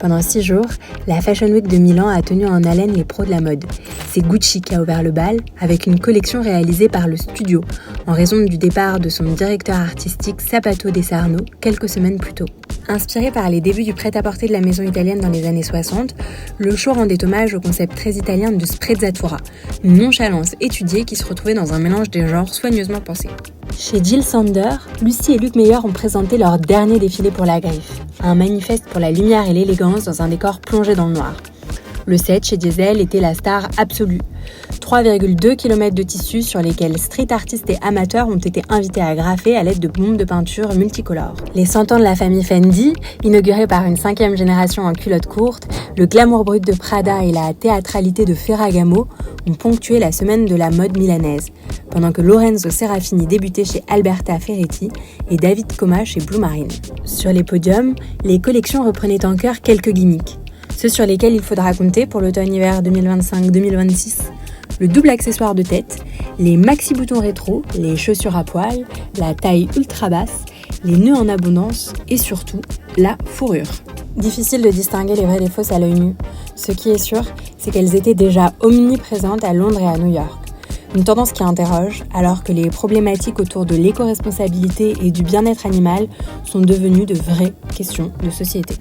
Pendant 6 jours, la Fashion Week de Milan a tenu en haleine les pros de la mode. C'est Gucci qui a ouvert le bal avec une collection réalisée par le studio en raison du départ de son directeur artistique Sabato De Sarno quelques semaines plus tôt. Inspiré par les débuts du prêt-à-porter de la maison italienne dans les années 60, le show rendait hommage au concept très italien de sprezzatura, une nonchalance étudiée qui se retrouvait dans un mélange des genres soigneusement pensé. Chez Jil Sander, Lucie et Luc Meyer ont présenté leur dernier défilé pour la griffe, un manifeste pour la lumière et l'élégance dans un décor plongé dans le noir. Le set chez Diesel était la star absolue. 3,2 km de tissus sur lesquels street artistes et amateurs ont été invités à graffer à l'aide de bombes de peinture multicolores. Les 100 ans de la famille Fendi, inaugurés par une 5e génération en culotte courte, le glamour brut de Prada et la théâtralité de Ferragamo ont ponctué la semaine de la mode milanaise, pendant que Lorenzo Serafini débutait chez Alberta Ferretti et David Coma chez Blue Marine. Sur les podiums, les collections reprenaient en chœur quelques gimmicks. Ceux sur lesquels il faudra compter pour l'automne-hiver 2025-2026, le double accessoire de tête, les maxi-boutons rétro, les chaussures à poil, la taille ultra basse, les nœuds en abondance et surtout, la fourrure. Difficile de distinguer les vraies des fausses à l'œil nu. Ce qui est sûr, c'est qu'elles étaient déjà omniprésentes à Londres et à New York. Une tendance qui interroge, alors que les problématiques autour de l'éco-responsabilité et du bien-être animal sont devenues de vraies questions de société.